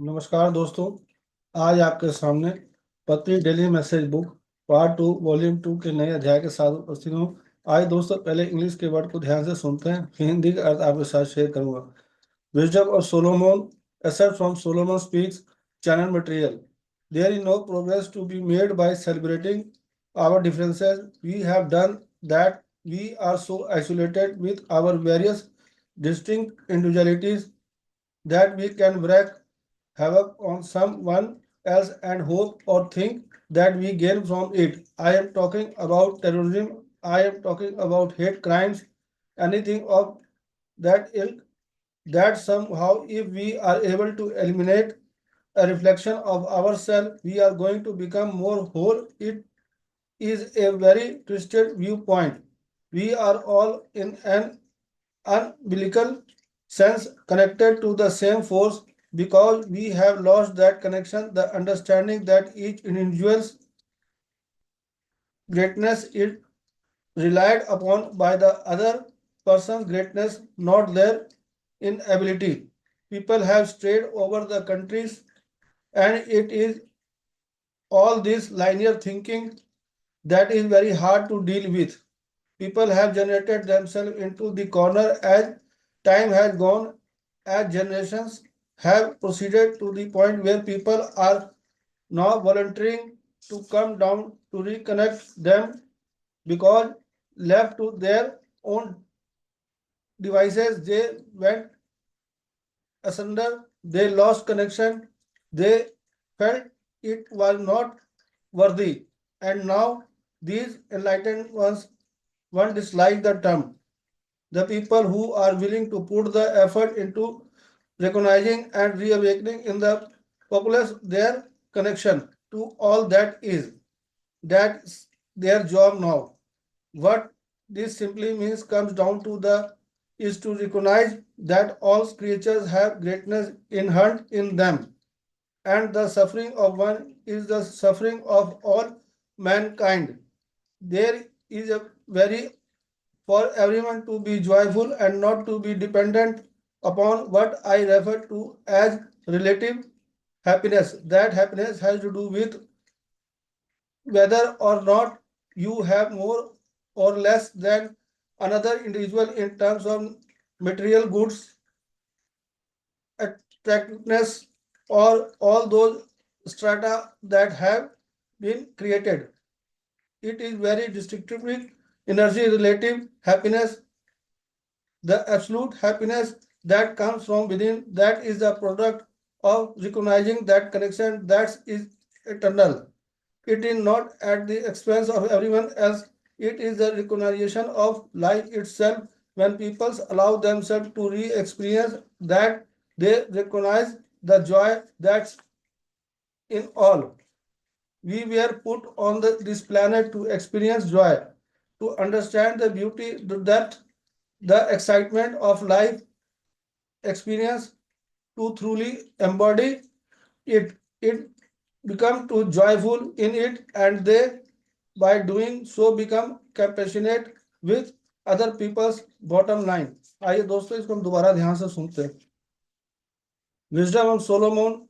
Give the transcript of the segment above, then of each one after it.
नमस्कार दोस्तों। आज आपके सामने पत्री daily message book part 2 volume 2 के नए अध्याय के साथ उपस्थित हूँ। आज दोस्तों पहले इंग्लिश के वर्ड को ध्यान से सुनते हैं, फिर हिंदी का अर्थ आपके साथ शेयर करूंगा। Wisdom of Solomon, excerpt from Solomon speaks, channel material. There is no progress to be made by celebrating our differences. We have done that. We are so isolated with our various distinct individualities that we can wreak havoc on someone else and hope or think that we gain from it. I am talking about terrorism. I am talking about hate crimes, anything of that ilk, that somehow, if we are able to eliminate a reflection of ourselves, we are going to become more whole. It is a very twisted viewpoint. We are all in an umbilical sense connected to the same force because we have lost that connection, the understanding that each individual's greatness is relied upon by the other person's greatness, not their inability. People have strayed over the countries, and it is all this linear thinking that is very hard to deal with. People have generated themselves into the corner as time has gone, as generations have proceeded to the point where people are now volunteering to come down to reconnect them because left to their own devices they went asunder, they lost connection, they felt it was not worthy, and now these enlightened ones one dislike the term. The people who are willing to put the effort into recognizing and reawakening in the populace their connection to all that is. That's their job now. What this simply means comes down to the is to recognize that all creatures have greatness inherent in them, and the suffering of one is the suffering of all mankind. There is a very for everyone to be joyful and not to be dependent upon what I refer to as relative happiness. That happiness has to do with whether or not you have more or less than another individual in terms of material goods, attractiveness, or all those strata that have been created. It is very distinctively energy relative happiness, the absolute happiness that comes from within, that is the product of recognizing that connection that is eternal. It is not at the expense of everyone else. It is the recognition of life itself. When people allow themselves to re-experience that, they recognize the joy that's in all. We were put on this planet to experience joy, to understand the beauty, the depth, the excitement of life experience, to truly embody it. It become too joyful in it, and they by doing so become compassionate with other people's bottom line. आइए दोस्तों इसको हम दोबारा ध्यान से सुनते हैं। Wisdom of Solomon,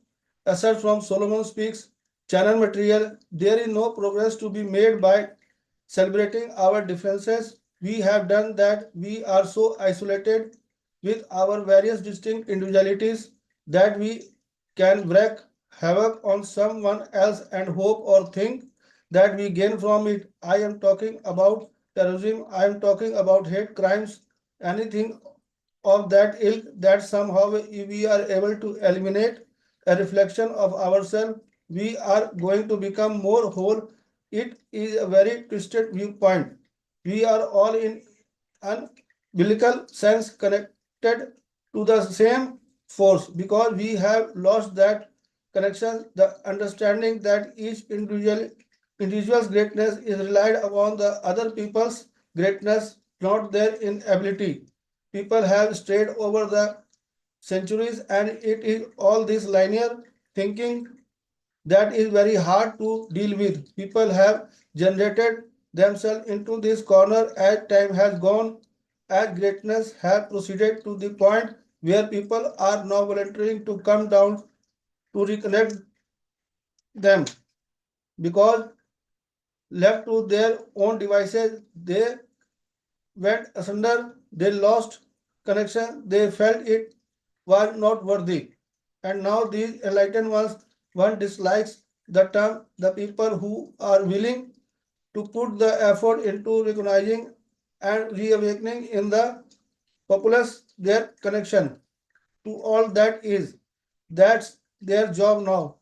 aside from Solomon speaks, channel material. There is no progress to be made by celebrating our differences. We have done that. We are so isolated with our various distinct individualities that we can wreak havoc on someone else and hope or think that we gain from it. I am talking about terrorism. I am talking about hate crimes, anything of that ilk, that somehow we are able to eliminate a reflection of ourselves, we are going to become more whole. It is a very twisted viewpoint. We are all in an umbilical sense connected to the same force because we have lost that connection, the understanding that each individual's greatness is relied upon the other people's greatness, not their inability. People have strayed over the centuries, and it is all this linear thinking that is very hard to deal with. People have generated themselves into this corner as time has gone, as greatness have proceeded to the point where people are now volunteering to come down to reconnect them, because left to their own devices, they went asunder, they lost connection, they felt it was not worthy. And now these enlightened ones, one dislikes the term, the people who are willing to put the effort into recognizing and reawakening in the populace their connection to all that is. That's their job now.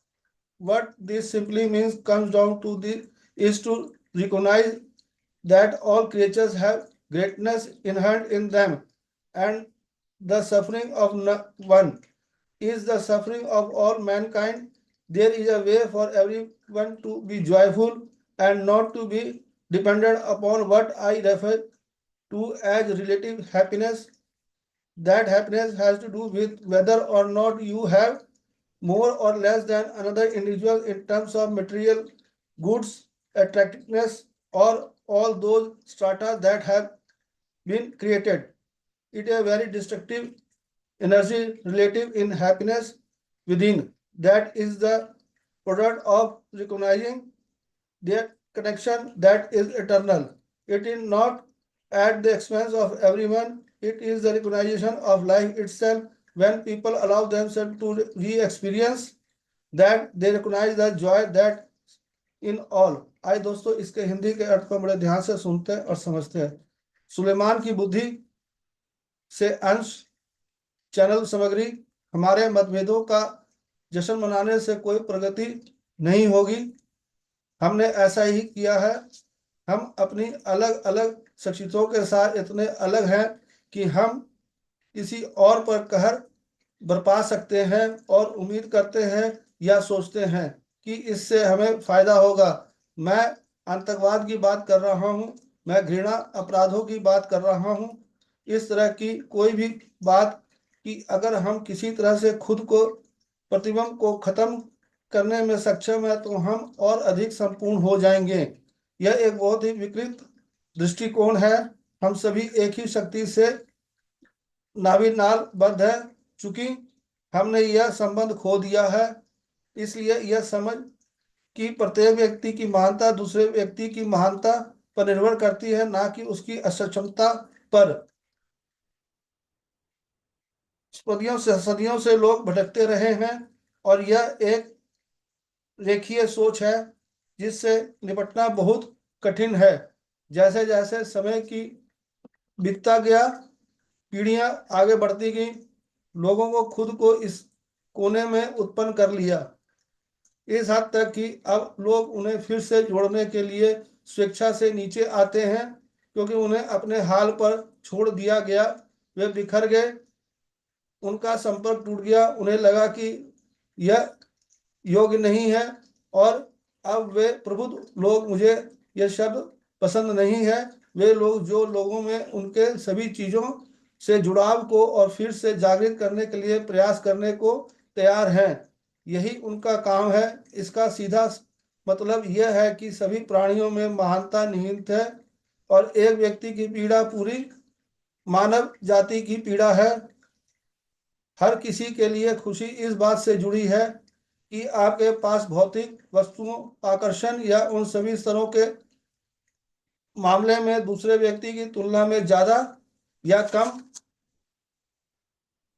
What this simply means comes down to the is to recognize that all creatures have greatness inherent in them, and the suffering of one is the suffering of all mankind. There is a way for everyone to be joyful and not to be dependent upon what I refer to as relative happiness. That happiness has to do with whether or not you have more or less than another individual in terms of material goods, attractiveness, or all those strata that have been created. It is a very destructive energy relative in happiness within. That is the product of recognizing their connection that is eternal. It is not at the expense of everyone, it is the recognition of life itself. When people allow themselves to re experience that, they recognize the joy that in all. आइए दोस्तों इसके हिंदी के अर्थ को बड़े ध्यान से सुनते हैं और समझते हैं। सुलेमान की बुद्धि से अंश चैनल सामग्री। हमारे मतभेदों का जश्न मनाने से कोई प्रगति नहीं होगी। हमने ऐसा ही किया है। हम अपनी अलग अलग शख्सियतों के साथ इतने अलग हैं कि हम किसी और पर कहर बरपा सकते हैं और उम्मीद करते हैं या सोचते हैं कि इससे हमें फायदा होगा। मैं आतंकवाद की बात कर रहा हूँ, मैं घृणा अपराधों की बात कर रहा हूँ। इस तरह की कोई भी बात कि अगर हम किसी तरह से खुद को प्रतिबिंब को खत्म करने में सक्षम है तो हम और अधिक संपूर्ण हो जाएंगे। यह एक बहुत ही विकृत दृष्टिकोण है। हम सभी एक ही शक्ति से नाभिनाल बद्ध है। चूंकि हमने यह संबंध खो दिया है, इसलिए यह समझ कि प्रत्येक व्यक्ति की महानता दूसरे व्यक्ति की महानता पर निर्भर करती है, ना कि उसकी असक्षमता पर। सदियों से लोग भटकते रहे हैं और यह एक रेखीय सोच है जिससे निपटना बहुत कठिन है। जैसे जैसे समय की बीतता गया, पीढ़ियां आगे बढ़ती गई, लोगों को खुद को इस कोने में उत्पन्न कर लिया, इस हद तक कि अब लोग उन्हें फिर से जोड़ने के लिए स्वेच्छा से नीचे आते हैं, क्योंकि उन्हें अपने हाल पर छोड़ दिया गया। वे बिखर गए, उनका संपर्क टूट गया, उन्हें लगा कि यह योग्य नहीं है और अब वे प्रबुद्ध लोग, मुझे यह शब्द पसंद नहीं है, वे लोग जो लोगों में उनके सभी चीजों से जुड़ाव को और फिर से जागृत करने के लिए प्रयास करने को तैयार हैं, यही उनका काम है। इसका सीधा मतलब यह है कि सभी प्राणियों में महानता निहित है और एक व्यक्ति की पीड़ा पूरी मानव जाति की पीड़ा है। हर किसी के लिए खुशी इस बात से जुड़ी है कि आपके पास भौतिक वस्तुओं, आकर्षण या उन सभी स्तरों के मामले में दूसरे व्यक्ति की तुलना में ज्यादा या कम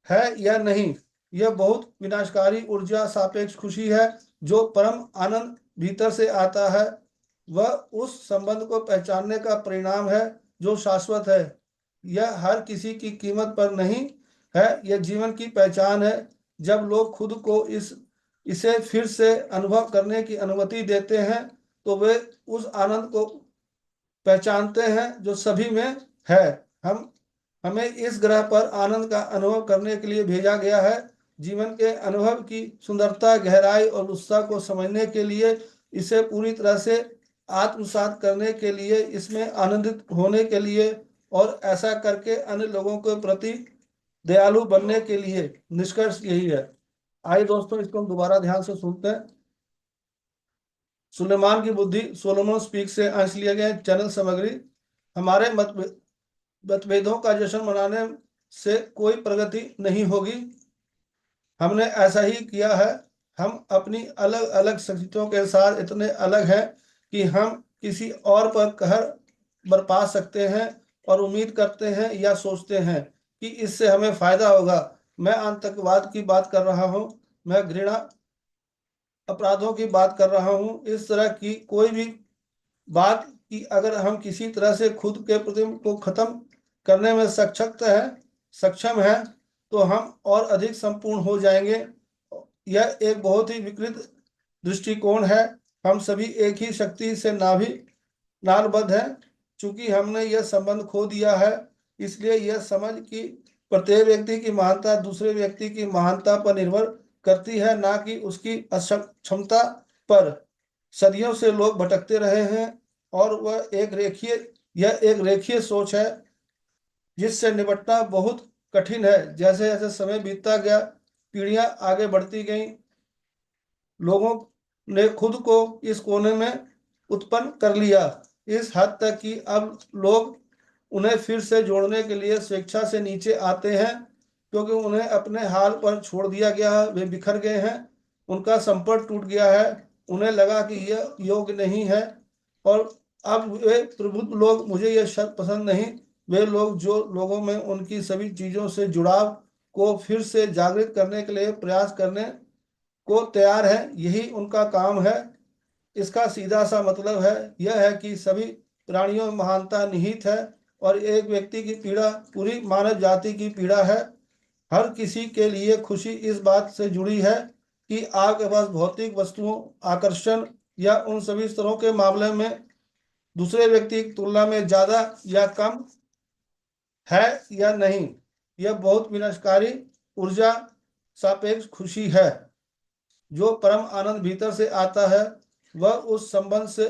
है या नहीं। यह बहुत विनाशकारी ऊर्जा सापेक्ष खुशी है जो परम आनंद भीतर से आता है। वह उस संबंध को पहचानने का परिणाम है जो शाश्वत है। यह हर किसी की कीमत पर नहीं है, यह जीवन की पहचान है। जब लोग खुद को इसे फिर से अनुभव करने की अनुमति देते हैं तो वे उस आनंद को पहचानते हैं जो सभी में है। हमें इस ग्रह पर आनंद का अनुभव करने के लिए भेजा गया है। जीवन के अनुभव की सुंदरता, गहराई और उत्साह को समझने के लिए, इसे पूरी तरह से आत्मसात करने के लिए, इसमें आनंदित होने के लिए और ऐसा करके अन्य लोगों के प्रति दयालु बनने के लिए। निष्कर्ष यही है। आइए दोस्तों इसको हम दोबारा ध्यान से सुनते हैं। सुलेमान की बुद्धि, सोलोमन स्पीक से अंश लिया गया। चैनल सामग्री। हमारे मतभेदों का जश्न मनाने से कोई प्रगति नहीं होगी। हमने ऐसा ही किया है। हम अपनी अलग अलग शक्तियों के साथ इतने अलग हैं कि हम किसी और पर कहर बरपा सकते हैं और उम्मीद करते हैं या सोचते हैं कि इससे हमें फायदा होगा। मैं आतंकवाद की बात कर रहा हूँ, मैं घृणा अपराधों की बात कर रहा हूँ। इस तरह की कोई भी बात कि अगर हम किसी तरह से खुद के प्रतिबिंब को खत्म करने में सक्षम है तो हम और अधिक संपूर्ण हो जाएंगे। यह एक बहुत ही विकृत दृष्टिकोण है। हम सभी एक ही शक्ति से नालबद्ध हैं। चूंकि हमने यह संबंध खो दिया है, इसलिए यह समझ कि प्रत्येक व्यक्ति की महानता दूसरे व्यक्ति की महानता पर निर्भर करती है, ना कि उसकी क्षमता पर। सदियों से लोग भटकते रहे हैं और यह एक रेखीय सोच है जिससे निपटना बहुत कठिन है। जैसे जैसे समय बीतता गया, पीढ़ियां आगे बढ़ती गईं, लोगों ने खुद को इस कोने में उत्पन्न कर लिया, इस हद तक कि अब लोग उन्हें फिर से जोड़ने के लिए स्वेच्छा से नीचे आते हैं, क्योंकि उन्हें अपने हाल पर छोड़ दिया गया है। वे बिखर गए हैं, उनका संपर्क टूट गया है, उन्हें लगा कि यह योग्य नहीं है। और अब वे प्रबुद्ध लोग, मुझे यह शब्द पसंद नहीं, वे लोग जो लोगों में उनकी सभी चीजों से जुड़ाव को फिर से जागृत करने के लिए प्रयास करने को तैयार है, यही उनका काम है। इसका सीधा सा मतलब है यह है कि सभी प्राणियों में महानता निहित है और एक व्यक्ति की पीड़ा पूरी मानव जाति की पीड़ा है। हर किसी के लिए खुशी इस बात से जुड़ी है कि आपके पास भौतिक वस्तुओं, आकर्षण या उन सभी स्तरों के मामले में दूसरे व्यक्ति की तुलना में ज्यादा या कम है या नहीं। यह बहुत विनाशकारी ऊर्जा सापेक्ष खुशी है। जो परम आनंद भीतर से आता है वह उस संबंध से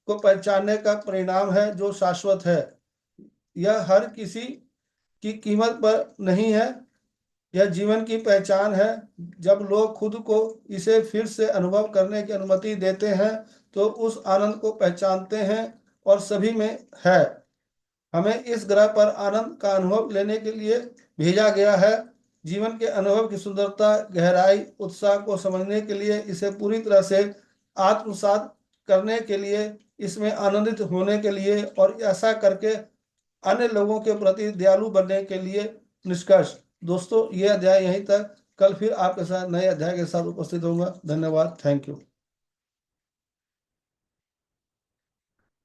को पहचानने का परिणाम है जो शाश्वत है। यह हर किसी की कीमत पर नहीं है, यह जीवन की पहचान है। जब लोग खुद को इसे फिर से अनुभव करने की अनुमति देते हैं तो उस आनंद को पहचानते हैं और सभी में है। हमें इस ग्रह पर आनंद का अनुभव लेने के लिए भेजा गया है। जीवन के अनुभव की सुंदरता, गहराई, उत्साह को समझने के लिए, इसे पूरी तरह से आत्मसात करने के लिए, इसमें आनंदित होने के लिए और ऐसा करके अन्य लोगों के प्रति दयालु बनने के लिए। निष्कर्ष दोस्तों, यह अध्याय यहीं तक। कल फिर आपके साथ नए अध्याय के साथ उपस्थित होऊंगा। धन्यवाद। Thank you.